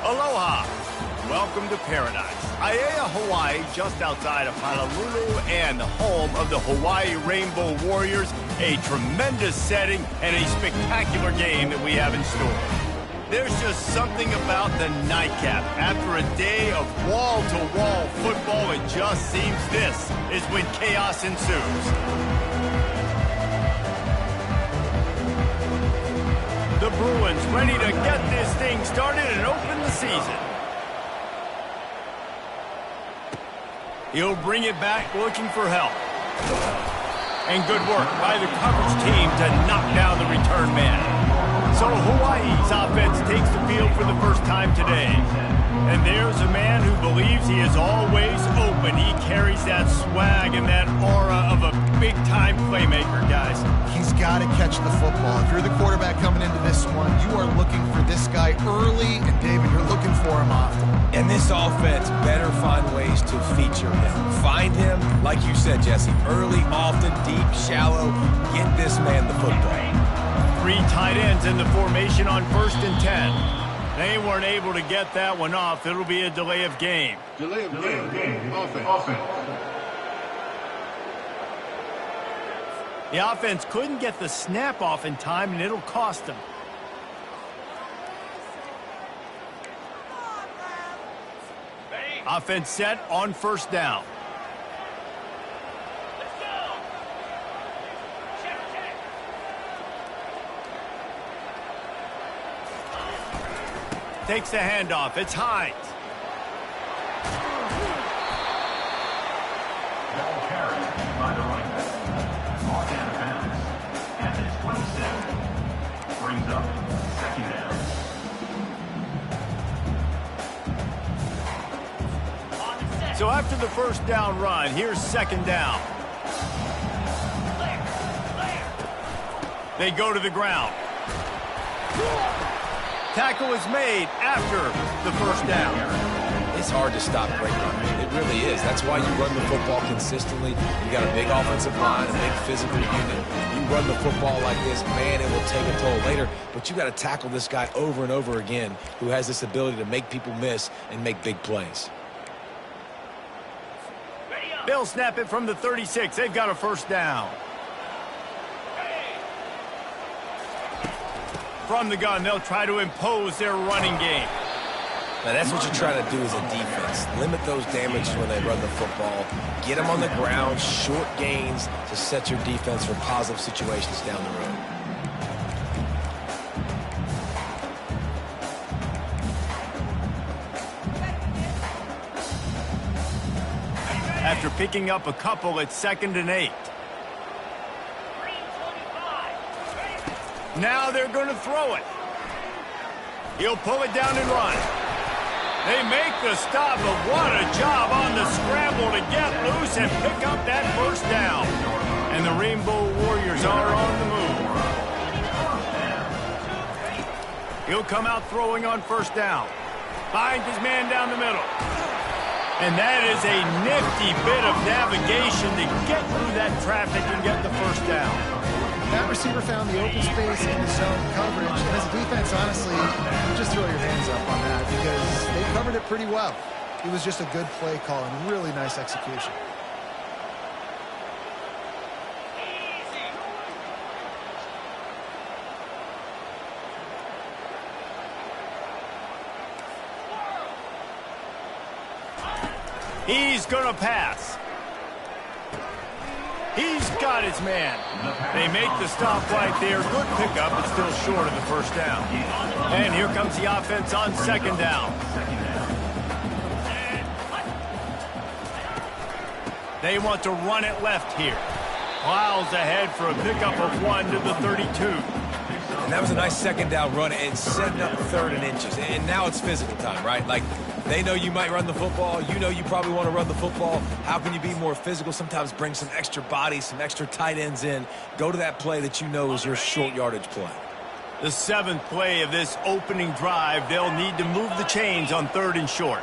Aloha. Welcome to paradise. Ncaa, Hawaii, just outside of Honolulu and the home of the Hawaii Rainbow Warriors. A tremendous setting and a spectacular game that we have in store. There's just something about the nightcap. After a day of wall-to-wall football, it just seems this is when chaos ensues. The Bruins ready to get this thing started and open the season. He'll bring it back looking for help. And good work by the coverage team to knock down the return man. So Hawaii's offense takes the field for the first time today. And there's a man who believes he is always open. He carries that swag and that aura of a big-time playmaker, guys. He's got to catch the football. If you're the quarterback coming into this one, you are looking for this guy early, and David, you're looking for him often. And this offense better find ways to feature him. Find him, like you said, Jesse, early, often, deep, shallow. Get this man the football. 3 tight ends in the formation on 1st and 10. They weren't able to get that one off. It'll be a delay of game. Delay of game. Offense. The offense couldn't get the snap off in time, and it'll cost them. Offense set on 1st down. Takes the handoff. It's Hines. Ball carried by the running back. Mark out of bounds. At the 27. Brings up 2nd down. So after the 1st down run, here's 2nd down. They go to the ground. Tackle is made after the 1st down. It's hard to stop great running. It really is. That's why you run the football consistently. You got a big offensive line, a big physical unit. You run the football like this, man, it will take a toll later. But you got to tackle this guy over and over again who has this ability to make people miss and make big plays. They'll snap it from the 36. They've got a 1st down. From the gun, they'll try to impose their running game. Now, that's what you're trying to do as a defense. Limit those damages when they run the football. Get them on the ground, short gains to set your defense for positive situations down the road. After picking up a couple, it's 2nd and 8. Now they're going to throw it. He'll pull it down and run. They make the stop, but what a job on the scramble to get loose and pick up that 1st down. And the Rainbow Warriors are on the move. He'll come out throwing on 1st down. Finds his man down the middle. And that is a nifty bit of navigation to get through that traffic and get the 1st down. That receiver found the open space in the zone coverage. And as a defense, honestly, you just throw your hands up on that because they covered it pretty well. It was just a good play call and really nice execution. He's going to pass. He's got his man. They make the stop right there. Good pickup, but still short of the 1st down. And here comes the offense on 2nd down. They want to run it left here. Miles ahead for a pickup of 1 to the 32. And that was a nice 2nd down run and setting up 3rd and inches. And now it's physical time, right? Like, they know you might run the football. You know you probably want to run the football. How can you be more physical? Sometimes bring some extra bodies, some extra tight ends in. Go to that play that you know is your short yardage play. The 7th play of this opening drive, they'll need to move the chains on 3rd and short.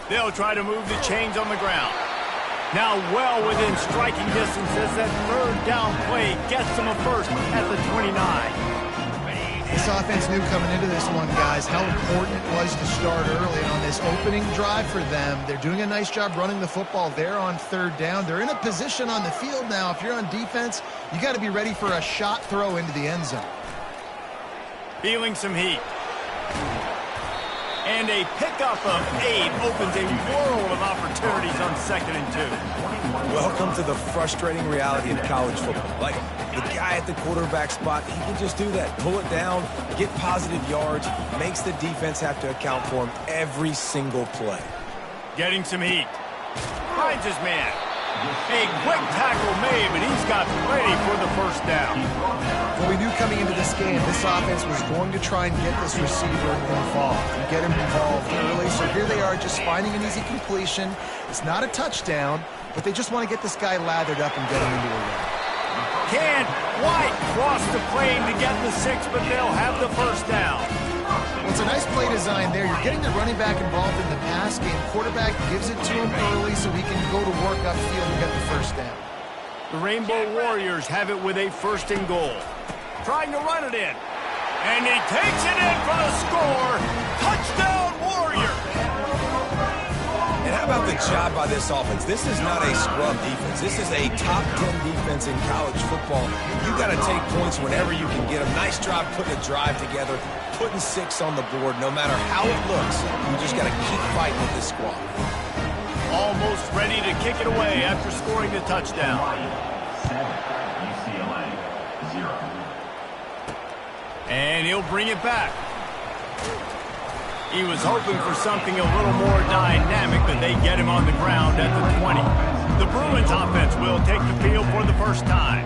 They'll try to move the chains on the ground. Now well within striking distance as that 3rd down play gets them a 1st at the 29. This offense knew coming into this one, guys, how important it was to start early on this opening drive for them. They're doing a nice job running the football. They're on third down. They're in a position on the field now. If you're on defense, you got to be ready for a shot throw into the end zone. Feeling some heat. And a pickup of 8 opens a world of opportunities on 2nd and 2. Welcome to the frustrating reality of college football. Like, the guy at the quarterback spot, he can just do that. Pull it down, get positive yards, makes the defense have to account for him every single play. Getting some heat. Finds his man. A quick tackle made, but he's got plenty for the first down. Well, we knew coming into this game, this offense was going to try and get this receiver involved and get him involved early. So here they are just finding an easy completion. It's not a touchdown, but they just want to get this guy lathered up and get him into a run. Can't quite cross the plane to get the 6, but they'll have the first down. Well, it's a nice play design there. You're getting the running back involved in the pass game. Quarterback gives it to him early so he can go to work upfield and get the first down. The Rainbow Warriors have it with a 1st and goal. Trying to run it in. And he takes it in for the score. Touchdown, Warriors! And how about the job by this offense? This is not a scrub defense. This is a top 10 defense in college football. You got to take points whenever you can get them. Nice job putting a drive together, putting 6 on the board. No matter how it looks, you just got to keep fighting with this squad. Almost ready to kick it away after scoring the touchdown. 7, UCLA 0. And he'll bring it back. He was hoping for something a little more dynamic, but they get him on the ground at the 20. The Bruins offense will take the field for the first time.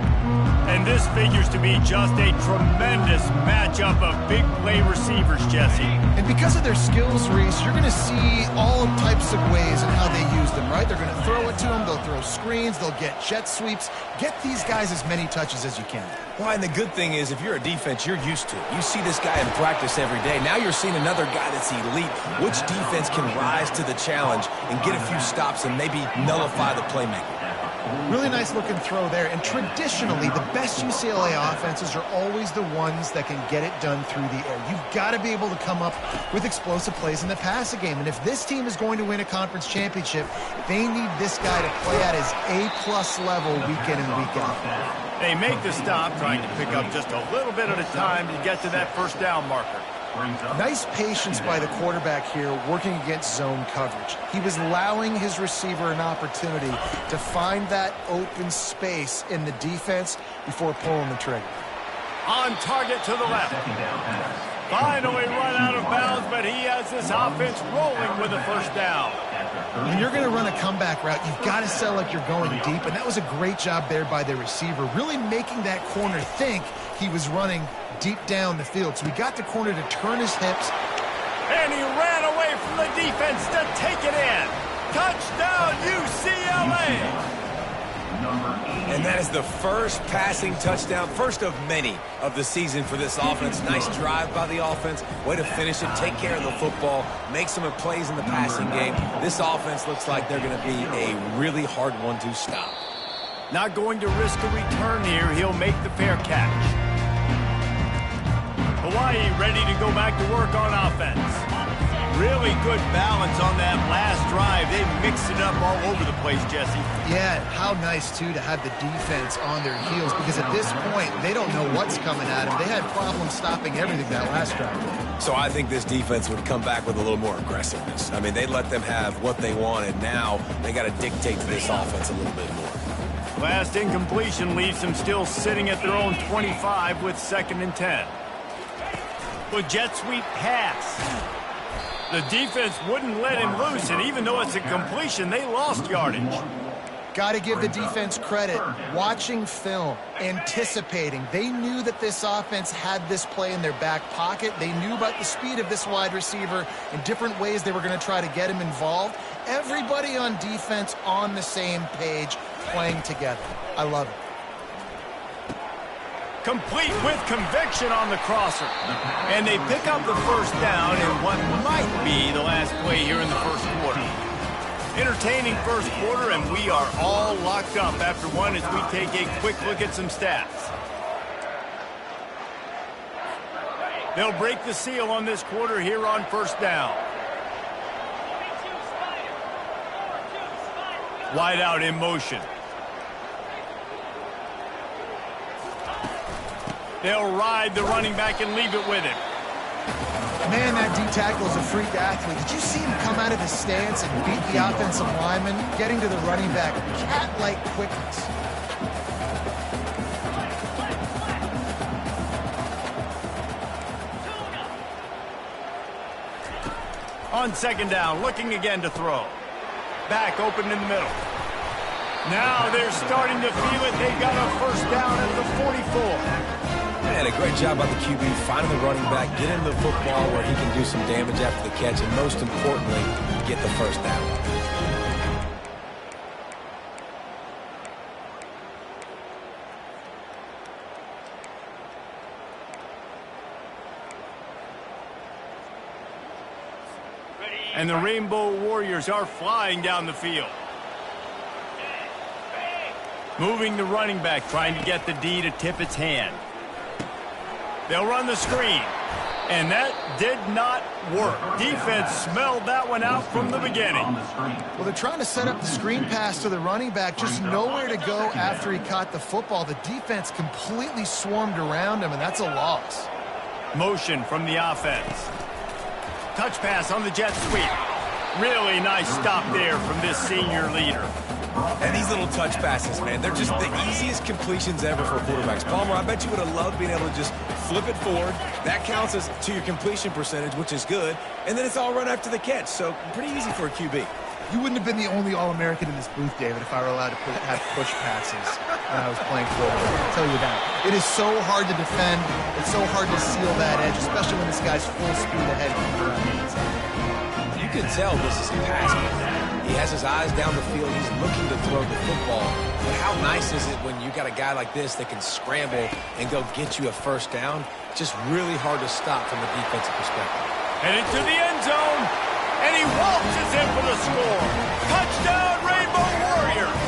And this figures to be just a tremendous matchup of big play receivers, Jesse. And because of their skills, Reese, you're going to see all types of ways in how they use them, right? They're going to throw it to them. They'll throw screens. They'll get jet sweeps. Get these guys as many touches as you can. Well, and the good thing is, if you're a defense, you're used to it. You see this guy in practice every day. Now you're seeing another guy that's elite. Which defense can rise to the challenge and get a few stops and maybe nullify the playmaker? Really nice looking throw there. And traditionally, the best UCLA offenses are always the ones that can get it done through the air. You've got to be able to come up with explosive plays in the passing game. And if this team is going to win a conference championship, they need this guy to play at his A-plus level week in and week out. They make the stop, trying to pick up just a little bit at a time to get to that first down marker. Nice patience by the quarterback here working against zone coverage. He was allowing his receiver an opportunity to find that open space in the defense before pulling the trigger. On target to the left. Finally run out of bounds, but he has this offense rolling with a first down. When you're going to run a comeback route, you've got to sell like you're going deep, and that was a great job there by the receiver, really making that corner think he was running deep down the field. So we got the corner to turn his hips. And he ran away from the defense to take it in. Touchdown, UCLA! And that is the first passing touchdown, first of many of the season for this offense. Nice drive by the offense. Way to finish it, take care of the football, make some plays in the passing game. This offense looks like they're going to be a really hard one to stop. Not going to risk a return here. He'll make the fair catch. Hawaii ready to go back to work on offense. Really good balance on that last drive. They mixed it up all over the place, Jesse. Yeah, how nice, too, to have the defense on their heels, because at this point, they don't know what's coming at them. They had problems stopping everything that last drive. So I think this defense would come back with a little more aggressiveness. I mean, they let them have what they wanted. Now they got to dictate to this offense a little bit more. Last incompletion leaves them still sitting at their own 25 with 2nd and 10. With jet sweep pass. The defense wouldn't let him loose, and even though it's a completion, they lost yardage. Got to give the defense credit. Watching film, anticipating. They knew that this offense had this play in their back pocket. They knew about the speed of this wide receiver and different ways they were going to try to get him involved. Everybody on defense on the same page, playing together. I love it. Complete with conviction on the crosser. And they pick up the first down in what might be the last play here in the first quarter. Entertaining first quarter, and we are all locked up after one as we take a quick look at some stats. They'll break the seal on this quarter here on first down. Wide out in motion. They'll ride the running back and leave it with him. Man, that D-tackle is a freak athlete. Did you see him come out of his stance and beat the offensive lineman, getting to the running back, cat-like quickness? On second down, looking again to throw. Back open in the middle. Now they're starting to feel it. They've got a first down at the 44. Man, a great job by the QB finding the running back, getting the football where he can do some damage after the catch, and most importantly, get the first down. And the Rainbow Warriors are flying down the field. Moving the running back, trying to get the D to tip its hand. They'll run the screen. And that did not work. Defense smelled that one out from the beginning. Well, they're trying to set up the screen pass to the running back, just nowhere to go after he caught the football. The defense completely swarmed around him, and that's a loss. Motion from the offense. Touch pass on the jet sweep. Really nice stop there from this senior leader. And these little touch passes, man, they're just the easiest completions ever for quarterbacks. Palmer, I bet you would have loved being able to just flip it forward. That counts as to your completion percentage, which is good. And then it's all run after the catch, so pretty easy for a QB. You wouldn't have been the only All-American in this booth, David, if I were allowed to have push passes when I was playing football. I'll tell you that. It is so hard to defend. It's so hard to seal that edge, especially when this guy's full speed ahead. You can tell this is a pass play. He has his eyes down the field. He's looking to throw the football. But how nice is it when you got a guy like this that can scramble and go get you a first down? Just really hard to stop from a defensive perspective. And into the end zone. And he waltzes in for the score. Touchdown, Rainbow Warriors.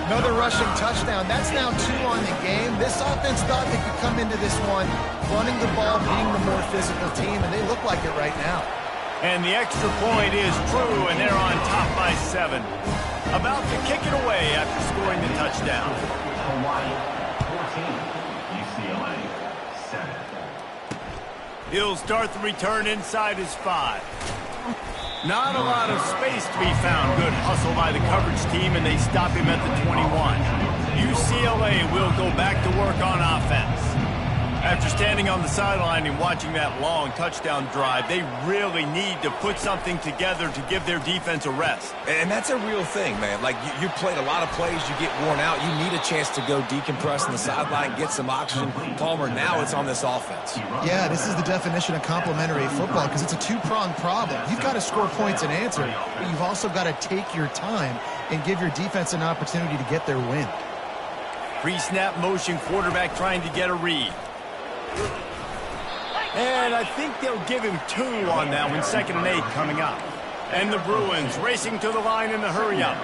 Another rushing touchdown. That's now 2 on the game. This offense thought they could come into this one running the ball, being the more physical team, and they look like it right now. And the extra point is true, and they're on top by 7. About to kick it away after scoring the touchdown. Hawaii 14, UCLA 7. He'll start the return inside his 5. Not a lot of space to be found. Good hustle by the coverage team, and they stop him at the 21. UCLA will go back to work on offense. After standing on the sideline and watching that long touchdown drive, they really need to put something together to give their defense a rest. And that's a real thing, man. Like, you played a lot of plays, you get worn out, you need a chance to go decompress on the sideline, get some oxygen. Palmer, now it's on this offense. Yeah, this is the definition of complementary football because it's a two-pronged problem. You've got to score points and answer, but you've also got to take your time and give your defense an opportunity to get their win. Pre-snap motion, quarterback trying to get a read. And I think they'll give him 2 on that one, 2nd and 8 coming up. And the Bruins racing to the line in the hurry-up.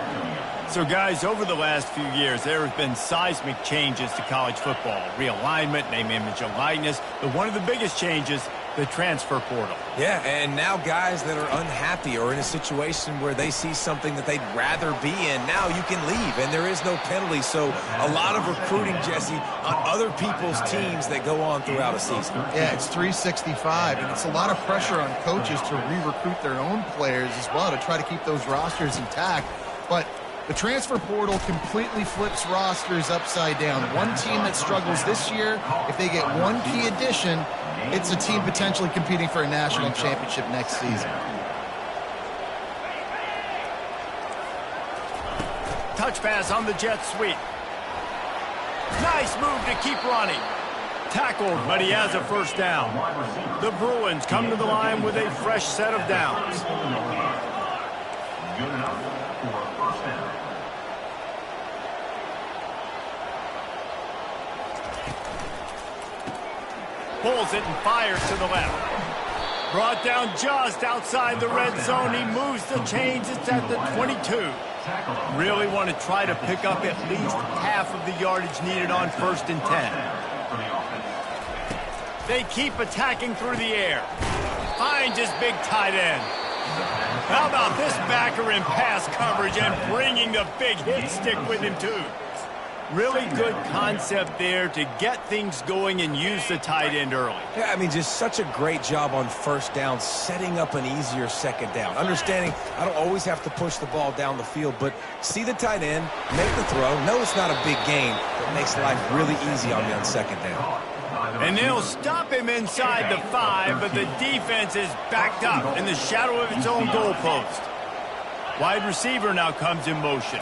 So, guys, over the last few years, there have been seismic changes to college football. Realignment, name, image, and likeness. But one of the biggest changes, the transfer portal. Yeah, and now guys that are unhappy or in a situation where they see something that they'd rather be in, now you can leave, and there is no penalty. So a lot of recruiting, Jesse, on other people's teams that go on throughout a season. Yeah, it's 365, and it's a lot of pressure on coaches to re-recruit their own players as well to try to keep those rosters intact. But the transfer portal completely flips rosters upside down. One team that struggles this year, if they get one key addition, it's a team potentially competing for a national championship next season. Touch pass on the jet sweep. Nice move to keep running. Tackled, but he has a first down. The Bruins come to the line with a fresh set of downs. Good enough for a first down. Pulls it and fires to the left. Brought down just outside the red zone. He moves the chains. It's at the 22. Really want to try to pick up at least half of the yardage needed on 1st and 10. They keep attacking through the air. Finds his big tight end. How about this backer in pass coverage and bringing the big hit stick with him, too? Really good concept there to get things going and use the tight end early. Yeah, I mean, just such a great job on first down, setting up an easier second down. Understanding I don't always have to push the ball down the field, but see the tight end, make the throw. No, it's not a big gain, but makes life really easy on me on second down. And they'll stop him inside the 5, but the defense is backed up in the shadow of its own goalpost. Wide receiver now comes in motion.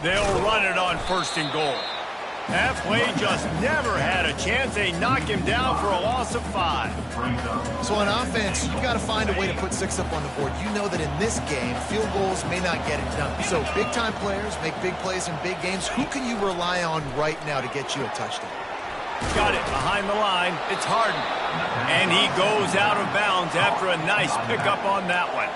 They'll run it on 1st and goal. That play just never had a chance. They knock him down for a loss of 5. So on offense, you got to find a way to put 6 up on the board. You know that in this game, field goals may not get it done. So big-time players make big plays in big games. Who can you rely on right now to get you a touchdown? Got it behind the line. It's Harden. And he goes out of bounds after a nice pickup on that one.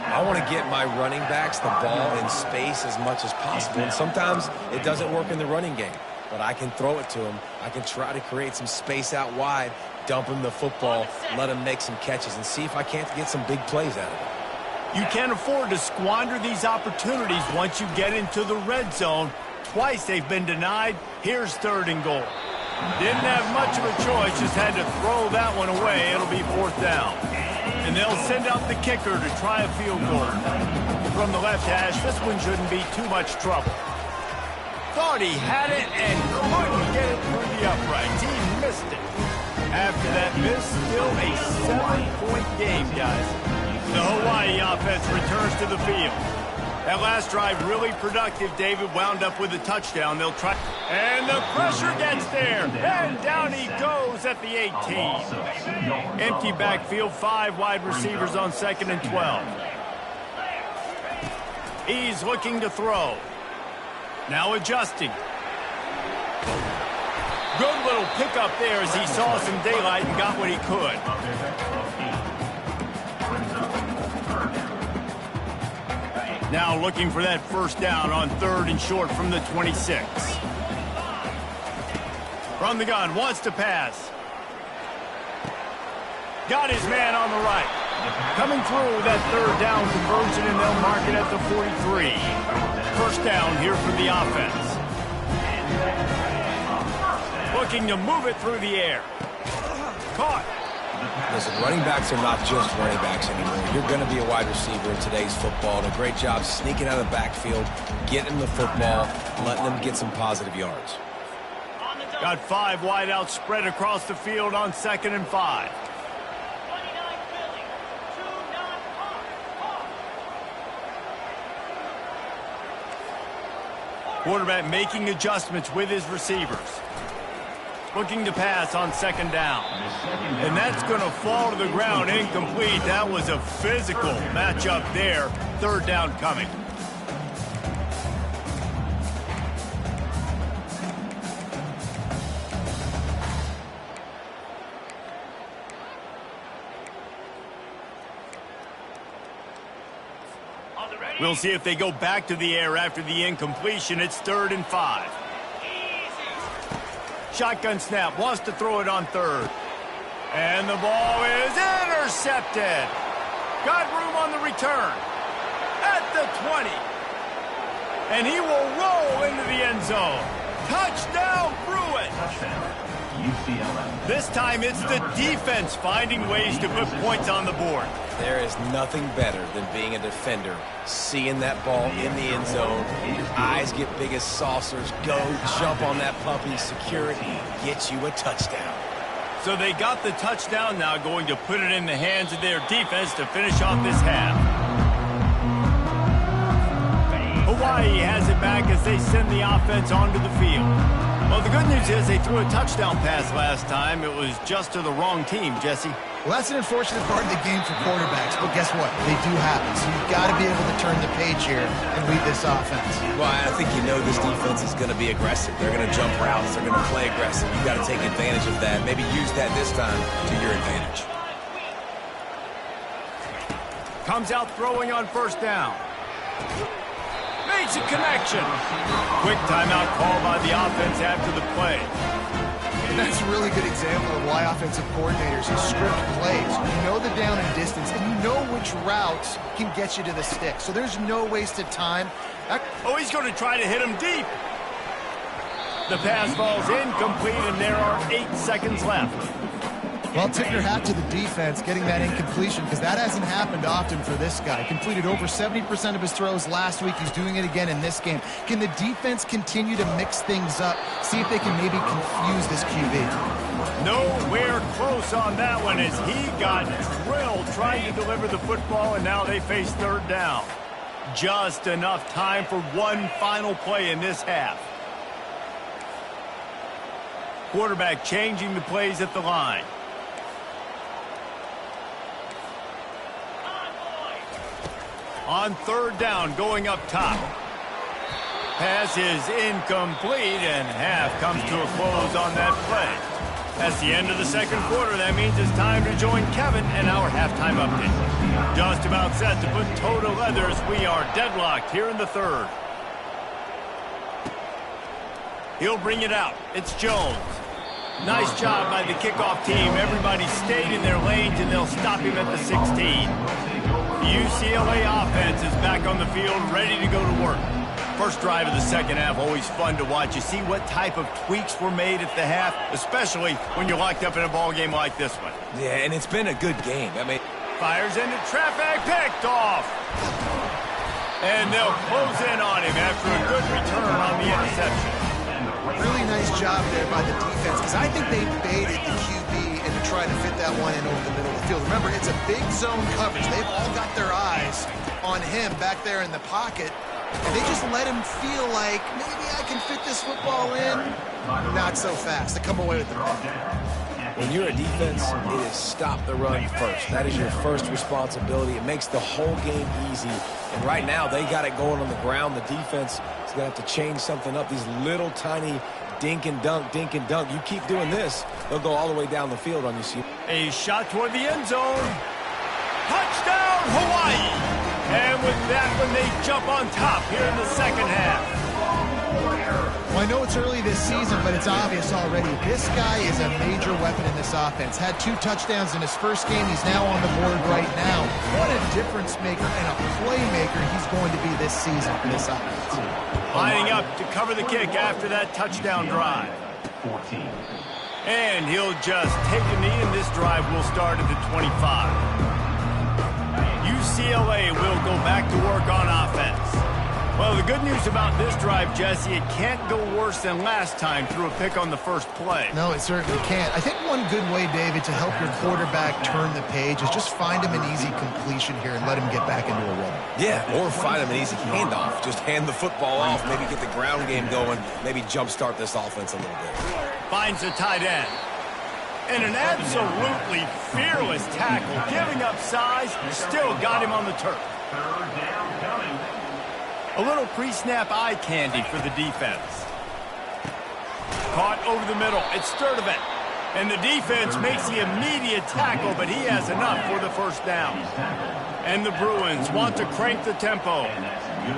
I want to get my running backs the ball in space as much as possible. And sometimes it doesn't work in the running game. But I can throw it to him. I can try to create some space out wide, dump him the football, let him make some catches, and see if I can't get some big plays out of it. You can't afford to squander these opportunities once you get into the red zone. Twice they've been denied. Here's 3rd and goal. Didn't have much of a choice, just had to throw that one away. It'll be 4th down. And they'll send out the kicker to try a field goal. From the left hash, this one shouldn't be too much trouble. Thought he had it and couldn't get it through the uprights. He missed it. After that miss, still a 7-point game, guys. The Hawaii offense returns to the field. That last drive really productive. David wound up with a touchdown. They'll try. And the pressure gets there. And down he goes at the 18. Empty backfield, 5 wide receivers on 2nd and 12. He's looking to throw. Now adjusting. Good little pickup there as he saw some daylight and got what he could. Now looking for that 1st down on 3rd and short from the 26. From the gun, wants to pass. Got his man on the right. Coming through that 3rd down conversion, and they'll mark it at the 43. 1st down here for the offense. Looking to move it through the air. Caught. Listen, running backs are not just running backs anymore. You're going to be a wide receiver in today's football. And a great job sneaking out of the backfield, getting the football, letting them get some positive yards. Got 5 wideouts spread across the field on 2nd and 5. Quarterback making adjustments with his receivers. Looking to pass on 2nd down. And that's going to fall to the ground incomplete. That was a physical matchup there. 3rd down coming. We'll see if they go back to the air after the incompletion. It's 3rd and 5. Shotgun snap, wants to throw it on 3rd. And the ball is intercepted. Got room on the return. At the 20. And he will roll into the end zone. Touchdown, Bruins. This time it's the defense finding ways to put points on the board. There is nothing better than being a defender, seeing that ball in the end zone. Your eyes get big as saucers. Go, jump on that puppy, secure it, get you a touchdown. So they got the touchdown, now going to put it in the hands of their defense to finish off this half. Hawaii has it back as they send the offense onto the field. Well, the good news is they threw a touchdown pass last time. It was just to the wrong team, Jesse. Well, that's an unfortunate part of the game for quarterbacks, but guess what? They do happen. So you've got to be able to turn the page here and read this offense. Well, I think you know this defense is going to be aggressive. They're going to jump routes. They're going to play aggressive. You've got to take advantage of that. Maybe use that this time to your advantage. Comes out throwing on 1st down. Makes a connection. Quick timeout call by the offense after the play. And that's a really good example of why offensive coordinators script plays. You know the down and distance, and you know which routes can get you to the stick. So there's no wasted time. Oh, he's going to try to hit him deep. The pass falls incomplete, and there are 8 seconds left. Well, tip your hat to the defense getting that incompletion, because that hasn't happened often for this guy. Completed over 70% of his throws last week. He's doing it again in this game. Can the defense continue to mix things up? See if they can maybe confuse this QB. Nowhere close on that one as he got drilled trying to deliver the football, and now they face third down. Just enough time for one final play in this half. Quarterback changing the plays at the line. On third down, going up top. Pass is incomplete, and half comes to a close on that play. That's the end of the second quarter. That means it's time to join Kevin and our halftime update. Just about set to put toe to leather as we are deadlocked here in the third. He'll bring it out. It's Jones. Nice job by the kickoff team. Everybody stayed in their lanes, and they'll stop him at the 16. The UCLA offense is back on the field, ready to go to work. First drive of the second half, always fun to watch. You see what type of tweaks were made at the half, especially when you're locked up in a ball game like this one. Yeah, and it's been a good game. I mean, fires into traffic, picked off. And they'll close in on him after a good return on the interception. Really nice job there by the defense, because I think they baited the QB and tried to fit that one in over the middle of the field. Remember, it's a big zone coverage. They've all got their eyes on him back there in the pocket, and they just let him feel like, maybe I can fit this football in. Not so fast. They come away with the ball. when you're a defense, it is stop the run first. That is your first responsibility. It makes the whole game easy. And right now, they got it going on the ground. The defense is going to have to change something up. These little tiny dink and dunk, dink and dunk. You keep doing this, they'll go all the way down the field on you. A shot toward the end zone. Touchdown, Hawaii! And with that one, they jump on top here in the second half. Well, I know it's early this season, but it's obvious already. This guy is a major weapon in this offense. Had 2 touchdowns in his first game. He's now on the board right now. What a difference maker and a playmaker he's going to be this season for this offense. Lining up to cover the kick after that touchdown drive. 14. And he'll just take a knee, and this drive will start at the 25. UCLA will go back to work on offense. Well, the good news about this drive, Jesse, it can't go worse than last time through a pick on the first play. No, it certainly can't. I think one good way, David, to help your quarterback turn the page is just find him an easy completion here and let him get back into a rhythm. Yeah, or find him an easy handoff. Just hand the football off, maybe get the ground game going, maybe jumpstart this offense a little bit. Finds a tight end. And an absolutely fearless tackle, giving up size, still got him on the turf. Third down coming. A little pre-snap eye candy for the defense. Caught over the middle. It's Sturdivant. And the defense makes the immediate tackle, but he has enough for the first down. And the Bruins want to crank the tempo.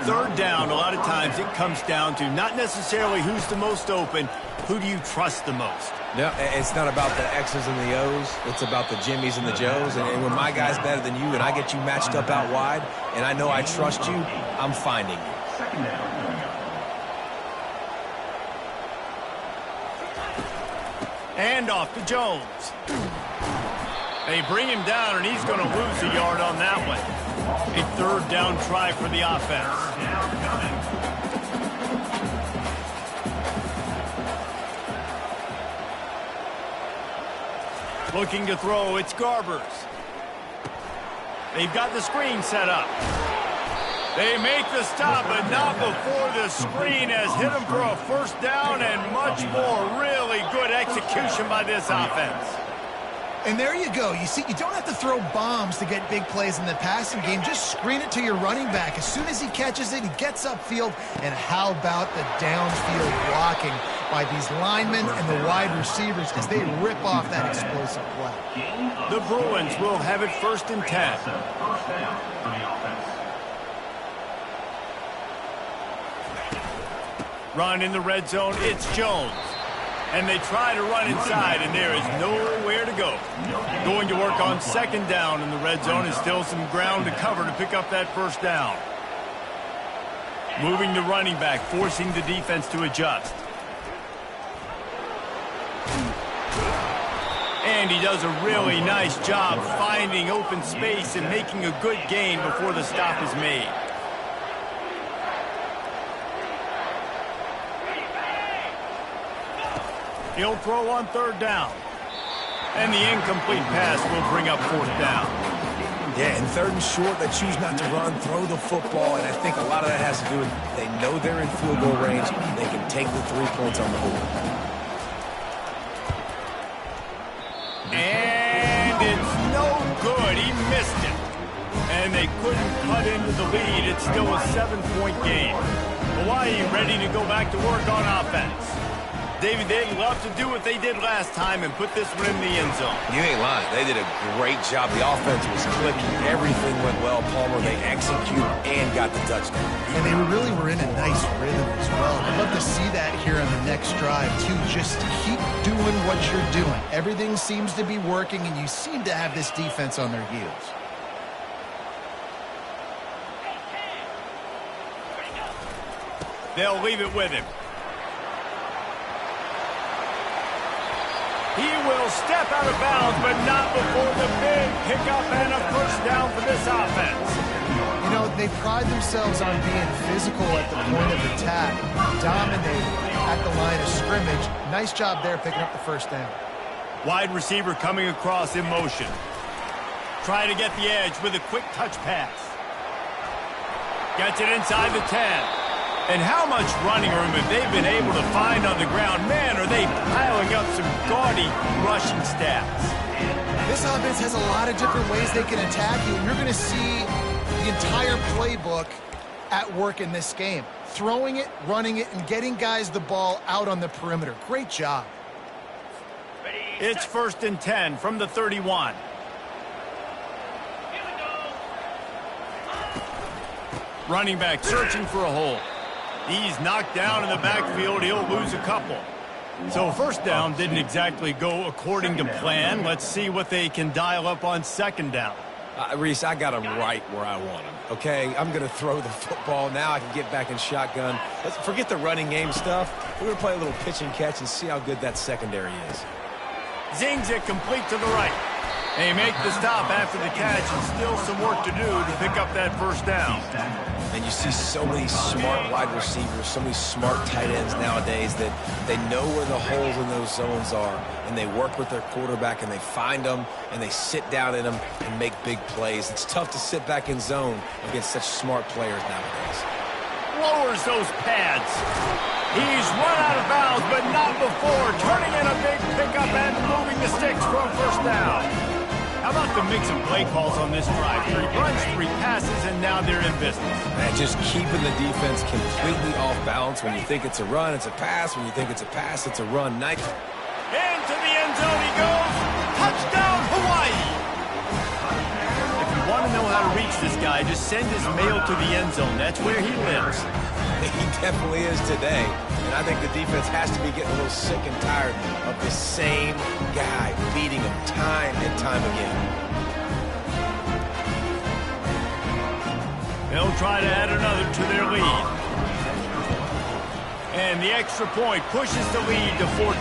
Third down, a lot of times it comes down to not necessarily who's the most open, who do you trust the most? No, it's not about the X's and the O's. It's about the Jimmies and the Joes. And when my guy's better than you and I get you matched up out wide and I know I trust you, I'm finding you. Second down. And off to Jones. They bring him down, and he's going to lose a yard on that one. A third down try for the offense. Down coming. Looking to throw, it's Garbers. They've got the screen set up. They make the stop, but not before the screen has hit them for a first down and much more. Really good execution by this offense. And there you go. You see, you don't have to throw bombs to get big plays in the passing game. Just screen it to your running back. As soon as he catches it, he gets upfield. And how about the downfield blocking by these linemen and the wide receivers as they rip off that explosive play. The Bruins will have it 1st and 10. First down for the offense. Run in the red zone, it's Jones. And they try to run inside, and there is nowhere to go. Going to work on second down in the red zone, and still some ground to cover to pick up that first down. Moving the running back, forcing the defense to adjust. And he does a really nice job finding open space and making a good gain before the stop is made. He'll throw on third down. And the incomplete pass will bring up fourth down. Yeah, in third and short, they choose not to run, throw the football, and I think a lot of that has to do with they know they're in field goal range. They can take the 3 points on the board. And it's no good. He missed it. And they couldn't cut into the lead. It's still a 7-point game. Hawaii ready to go back to work on offense. David, they'd love to do what they did last time and put this one in the end zone. You ain't lying. They did a great job. The offense was clicking. Everything went well. Palmer, they executed and got the touchdown. And they really were in a nice rhythm as well. I'd love to see that here on the next drive, too. Just keep doing what you're doing. Everything seems to be working, and you seem to have this defense on their heels. They'll leave it with him. He will step out of bounds, but not before the big pickup and a first down for this offense. You know, they pride themselves on being physical at the point of attack, dominating at the line of scrimmage. Nice job there picking up the first down. Wide receiver coming across in motion. Trying to get the edge with a quick touch pass. Gets it inside the 10. And how much running room have they been able to find on the ground? Man, are they piling up some gaudy rushing stats. This offense has a lot of different ways they can attack you. You're going to see the entire playbook at work in this game. Throwing it, running it, and getting guys the ball out on the perimeter. Great job. It's 1st and 10 from the 31. Running back searching for a hole. He's knocked down in the backfield. He'll lose a couple. So first down didn't exactly go according to plan. Let's see what they can dial up on second down. Reese, I got him right where I want him, okay? I'm going to throw the football. Now I can get back in shotgun. Let's forget the running game stuff. We're going to play a little pitch and catch and see how good that secondary is. Zings it complete to the right. They make the stop after the catch, and still some work to do to pick up that first down. And you see so many smart wide receivers, so many smart tight ends nowadays that they know where the holes in those zones are, and they work with their quarterback, and they find them, and they sit down in them and make big plays. It's tough to sit back in zone against such smart players nowadays. Lowers those pads. He's run out of bounds, but not before. Turning in a big pickup and moving the sticks from first down. How about the mix of play calls on this drive? 3 runs, 3 passes, and now they're in business. And just keeping the defense completely off balance. When you think it's a run, it's a pass. When you think it's a pass, it's a run. Nice. Into the end zone he goes. Touchdown, Hawaii. If you want to know how to reach this guy, just send his mail to the end zone. That's where he lives. He definitely is today. And I think the defense has to be getting a little sick and tired of the same guy beating him time and time again. They'll try to add another to their lead. And the extra point pushes the lead to 14.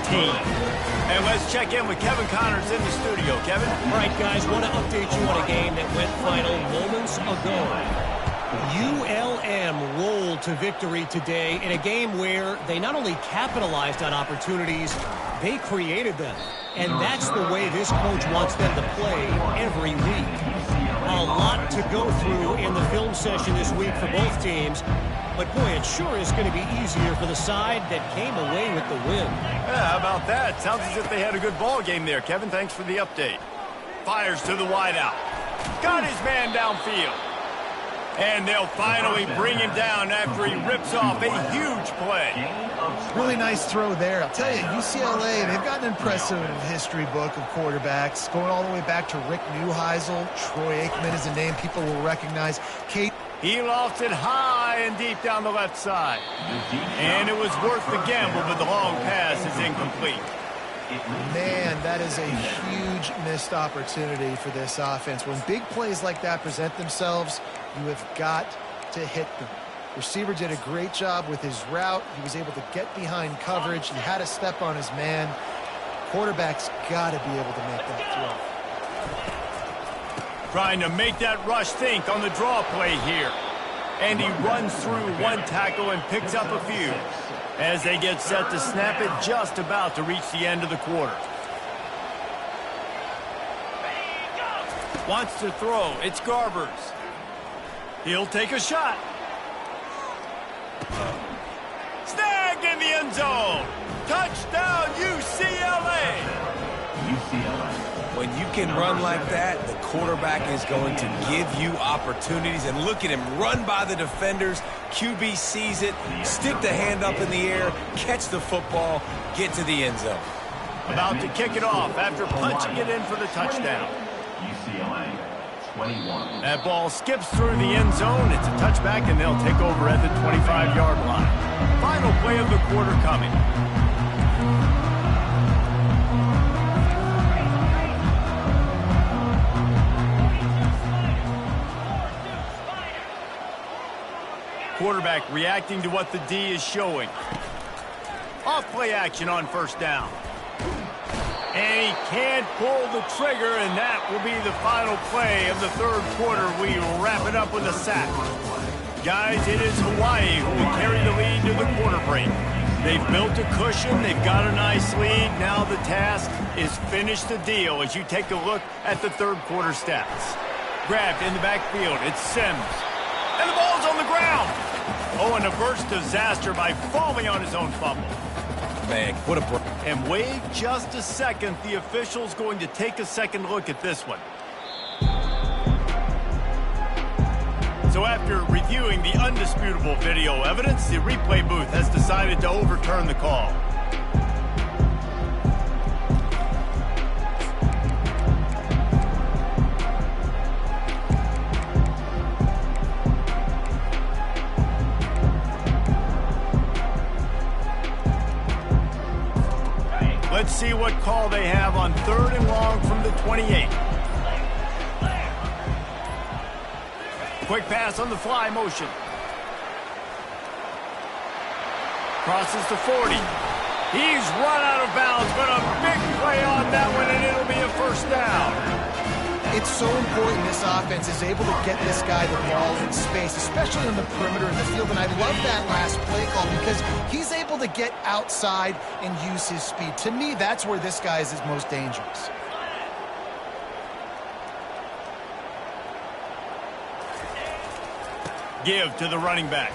And let's check in with Kevin Connors in the studio. Kevin? All right, guys, want to update you on a game that went final moments ago. ULM rolled to victory today in a game where they not only capitalized on opportunities, they created them. And that's the way this coach wants them to play every week. A lot to go through in the film session this week for both teams. But, boy, it sure is going to be easier for the side that came away with the win. Yeah, how about that? Sounds as if they had a good ball game there, Kevin. Thanks for the update. Fires to the wideout. Got his man downfield. And they'll finally bring him down after he rips off a huge play. Really nice throw there. I'll tell you, UCLA, they've got an impressive history book of quarterbacks, going all the way back to Rick Neuheisel. Troy Aikman is a name people will recognize. He lofts it high and deep down the left side. And it was worth the gamble, but the long pass is incomplete. Man, that is a huge missed opportunity for this offense. When big plays like that present themselves, you have got to hit them. Receiver did a great job with his route. He was able to get behind coverage. He had a step on his man. Quarterback's got to be able to make that throw. Trying to make that rush think on the draw play here. And he runs through one tackle and picks up a few as they get set to snap it, just about to reach the end of the quarter. Wants to throw. It's Garbers. He'll take a shot. Snag in the end zone. Touchdown, UCLA. When you can run like that, the quarterback is going to give you opportunities. And look at him run by the defenders. QB sees it, stick the hand up in the air, catch the football, get to the end zone. About to kick it off after punching it in for the touchdown. UCLA 21. That ball skips through the end zone. It's a touchback, and they'll take over at the 25-yard line. Final play of the quarter coming. Quarterback reacting to what the D is showing. Off play action on first down. And he can't pull the trigger, and that will be the final play of the third quarter. We wrap it up with a sack. Guys, it is Hawaii who will carry the lead to the quarter break. They've built a cushion. They've got a nice lead. Now the task is finish the deal as you take a look at the third quarter stats. Grabbed in the backfield. It's Sims. And the ball's on the ground. Oh, and averts disaster by falling on his own fumble. Man, what a break. And wait just a second. The official's going to take a second look at this one. So after reviewing the undisputable video evidence, the replay booth has decided to overturn the call. Let's see what call they have on 3rd and long from the 28. Quick pass on the fly motion. Crosses the 40. He's run out of bounds, but a big play on that one, and it'll be a first down. It's so important this offense is able to get this guy the ball in space, especially on the perimeter of the field. And I love that last play call because he's able to get outside and use his speed. To me, that's where this guy is his most dangerous. Give to the running back.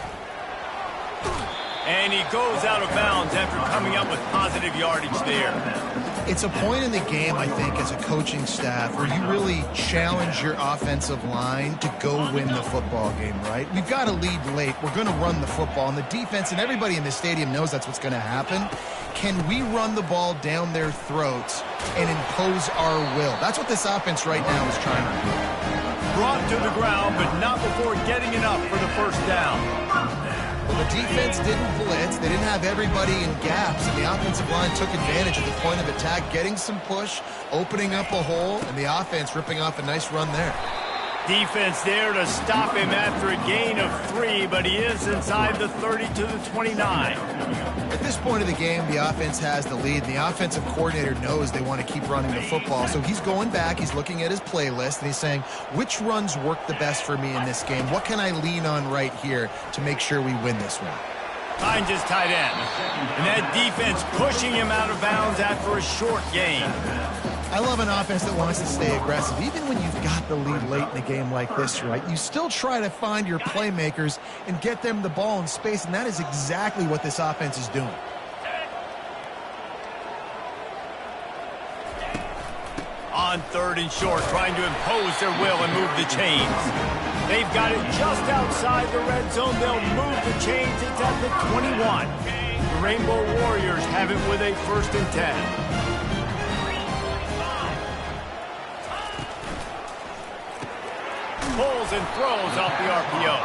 And he goes out of bounds after coming up with positive yardage there. It's a point in the game, I think, as a coaching staff where you really challenge your offensive line to go win the football game, right? We've got to lead late. We're going to run the football. And the defense and everybody in the stadium knows that's what's going to happen. Can we run the ball down their throats and impose our will? That's what this offense right now is trying to do. Brought to the ground, but not before getting enough for the first down. Well, the defense didn't blitz. They didn't have everybody in gaps, and the offensive line took advantage at the point of attack, getting some push, opening up a hole, and the offense ripping off a nice run there. Defense there to stop him after a gain of 3, but he is inside the 30 to the 29. At this point of the game, the offense has the lead, and the offensive coordinator knows they want to keep running the football. So he's going back, he's looking at his playlist, and he's saying, which runs work the best for me in this game? What can I lean on right here to make sure we win this one? Finds his tight end. And that defense pushing him out of bounds after a short gain. I love an offense that wants to stay aggressive. Even when you've got the lead late in a game like this, right, you still try to find your playmakers and get them the ball in space, and that is exactly what this offense is doing. On 3rd and short, trying to impose their will and move the chains. They've got it just outside the red zone. They'll move the chains. It's at the 21. The Rainbow Warriors have it with a 1st and 10. Pulls and throws off the RPO.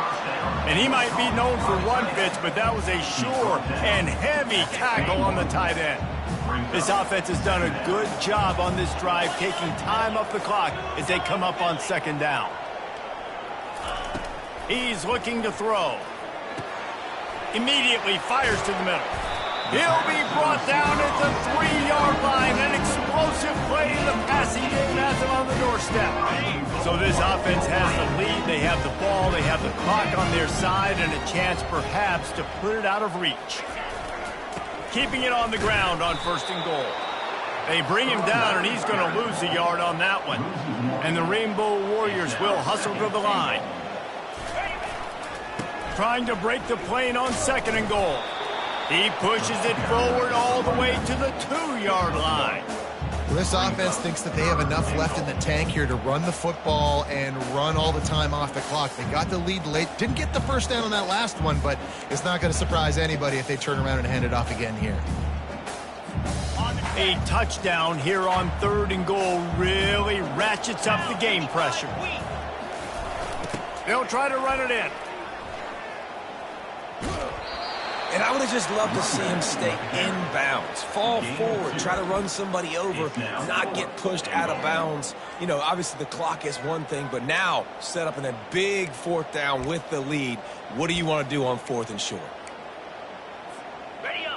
And he might be known for run fits, but that was a sure and heavy tackle on the tight end. This offense has done a good job on this drive, taking time off the clock as they come up on second down. He's looking to throw. Immediately fires to the middle. He'll be brought down at the 3-yard line. An explosive play in the passing game has him on the doorstep. So this offense has the lead. They have the ball. They have the clock on their side and a chance perhaps to put it out of reach. Keeping it on the ground on 1st and goal. They bring him down, and he's going to lose a yard on that one. And the Rainbow Warriors will hustle to the line. Trying to break the plane on 2nd and goal. He pushes it forward all the way to the 2-yard line. Well, this offense thinks that they have enough left in the tank here to run the football and run all the time off the clock. They got the lead late. Didn't get the first down on that last one, but it's not going to surprise anybody if they turn around and hand it off again here. A touchdown here on 3rd and goal really ratchets up the game pressure. They'll try to run it in. And I would have just loved to see him stay in bounds, fall forward, try to run somebody over, not get pushed out of bounds. You know, obviously the clock is one thing, but now set up in a big 4th down with the lead. What do you want to do on 4th and short?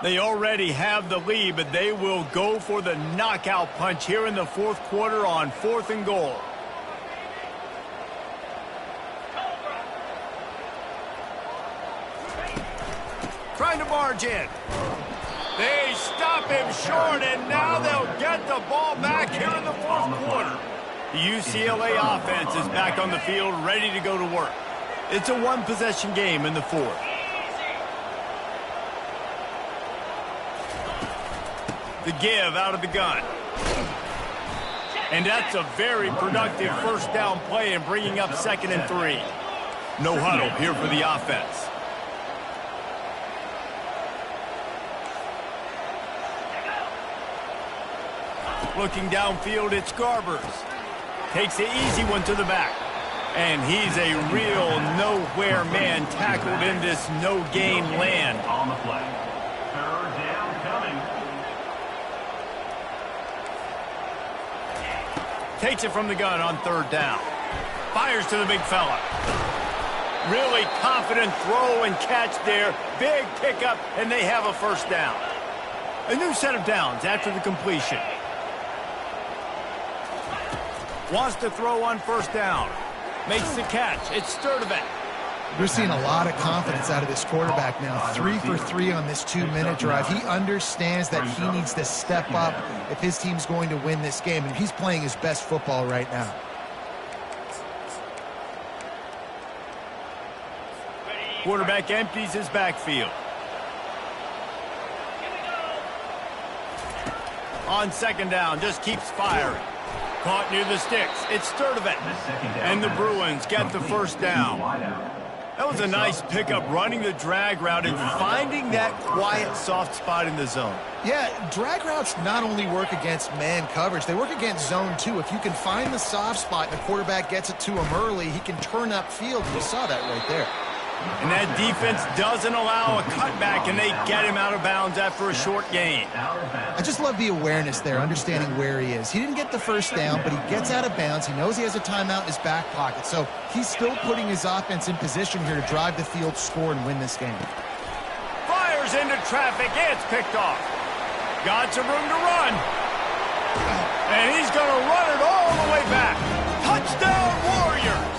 They already have the lead, but they will go for the knockout punch here in the 4th quarter on 4th and goal. Trying to barge in. They stop him short, and now they'll get the ball back here in the 4th quarter. The UCLA offense is back on the field, ready to go to work. It's a 1-possession game in the 4th. The give out of the gun. And that's a very productive 1st down play and bringing up 2nd and 3. No huddle here for the offense. Looking downfield, it's Garbers. Takes the easy one to the back. And he's a real nowhere man tackled in this no-gain land. On the play. 3rd down coming. Takes it from the gun on 3rd down. Fires to the big fella. Really confident throw and catch there. Big pickup, and they have a 1st down. A new set of downs after the completion. Wants to throw on 1st down. Makes the catch. It's Sturdivant. We're seeing a lot of confidence out of this quarterback now. 3 for 3 on this 2-minute drive. He understands that he needs to step up if his team's going to win this game, and he's playing his best football right now. Quarterback empties his backfield. On 2nd down, just keeps firing. Caught near the sticks. It's Sturdivant. And the Bruins get the 1st down. That was a nice pickup, running the drag route and finding that quiet, soft spot in the zone. Yeah, drag routes not only work against man coverage, they work against zone too. If you can find the soft spot and the quarterback gets it to him early, he can turn upfield. You saw that right there. And that defense doesn't allow a cutback, and they get him out of bounds after a short gain. I just love the awareness there, understanding where he is. He didn't get the 1st down, but he gets out of bounds. He knows he has a timeout in his back pocket, so he's still putting his offense in position here to drive the field, score, and win this game. Fires into traffic. It's picked off. Got some room to run. And he's going to run it all the way back. Touchdown, Warriors!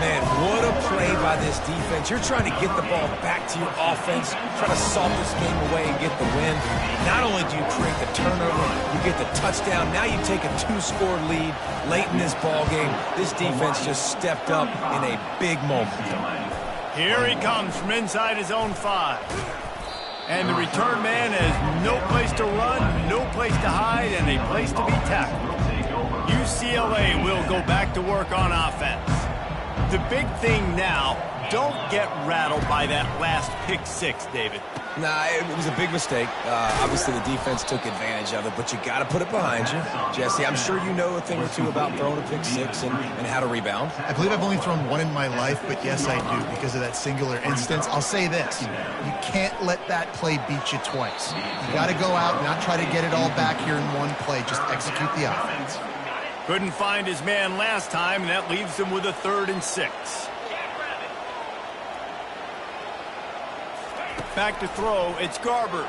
Man, what a play by this defense. You're trying to get the ball back to your offense, try to solve this game away and get the win. Not only do you create the turnover, you get the touchdown. Now you take a 2-score lead late in this ball game. This defense just stepped up in a big moment. Here he comes from inside his own 5. And the return man has no place to run, no place to hide, and a place to be tackled. UCLA will go back to work on offense. The big thing now, don't get rattled by that last pick 6, David. Nah, it was a big mistake. Obviously, the defense took advantage of it, but you got to put it behind you. Jesse, I'm sure you know a thing or two about throwing a pick six and how to rebound. I believe I've only thrown one in my life, but yes, I do because of that singular instance. I'll say this. You can't let that play beat you twice. You got to go out and not try to get it all back here in one play. Just execute the offense. Couldn't find his man last time, and that leaves him with a 3rd and 6. Back to throw, it's Garbers.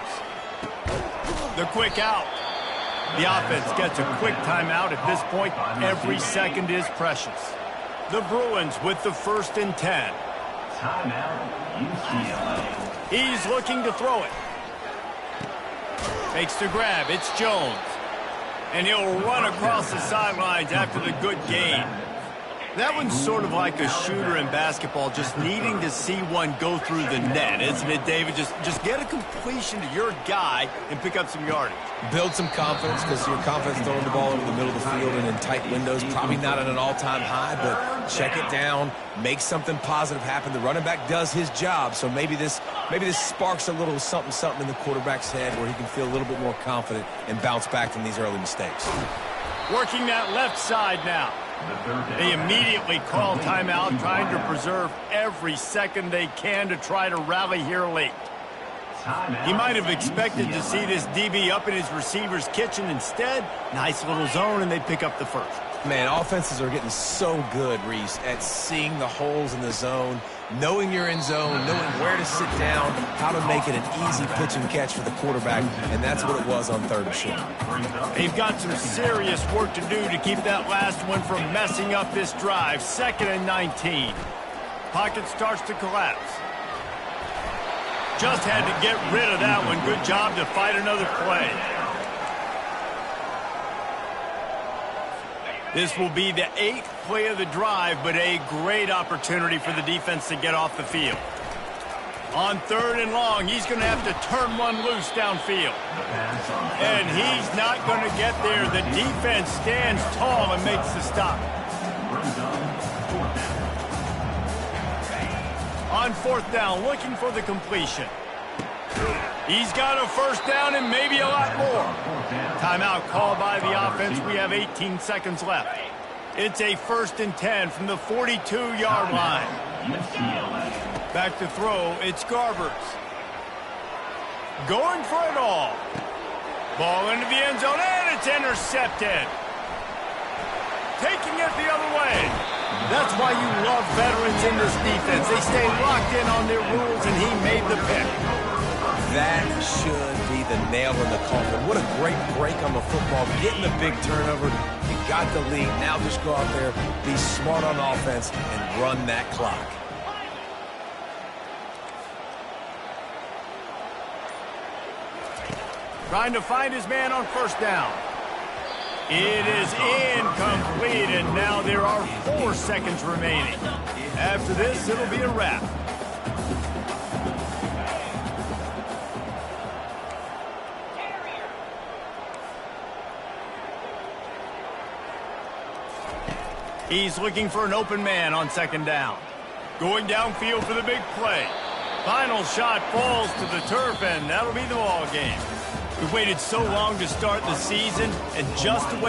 The quick out. The offense gets a quick timeout at this point. Every second is precious. The Bruins with the 1st and 10. Timeout, UCLA. He's looking to throw it. Makes the grab, it's Jones. And he'll run across the sidelines after the good gain. That one's sort of like a shooter in basketball, just needing to see one go through the net, isn't it, David? Just get a completion to your guy and pick up some yardage. Build some confidence because your confidence throwing the ball over the middle of the field and in tight windows, probably not at an all-time high, but check it down, make something positive happen. The running back does his job, so maybe this sparks a little something in the quarterback's head where he can feel a little bit more confident and bounce back from these early mistakes. Working that left side now. They immediately call timeout, trying to preserve every second they can to try to rally here late. He might have expected to see this DB up in his receiver's kitchen. Instead, nice little zone, and they pick up the 1st. Man, offenses are getting so good, Reese, at seeing the holes in the zone, knowing you're in zone, knowing where to sit down, how to make it an easy pitch and catch for the quarterback, and that's what it was on 3rd and short. They've got some serious work to do to keep that last one from messing up this drive. 2nd and 19. Pocket starts to collapse. Just had to get rid of that one. Good job to fight another play. This will be the 8th play of the drive, but a great opportunity for the defense to get off the field. On 3rd and long, he's going to have to turn one loose downfield. And he's not going to get there. The defense stands tall and makes the stop. On 4th down, looking for the completion. He's got a 1st down and maybe a lot more. Timeout called by the offense. We have 18 seconds left. It's a 1st and 10 from the 42-yard line. Back to throw, it's Garbers. Going for it all. Ball into the end zone, and it's intercepted. Taking it the other way. That's why you love veterans in this defense. They stay locked in on their rules, and he made the pick. That should be the nail in the coffin. What a great break on the football. Getting the big turnover. You got the lead. Now just go out there, be smart on offense, and run that clock. Trying to find his man on 1st down. It is incomplete, and now there are 4 seconds remaining. After this, it'll be a wrap. He's looking for an open man on 2nd down. Going downfield for the big play. Final shot falls to the turf, and that'll be the ball game. We've waited so long to start the season, and just the way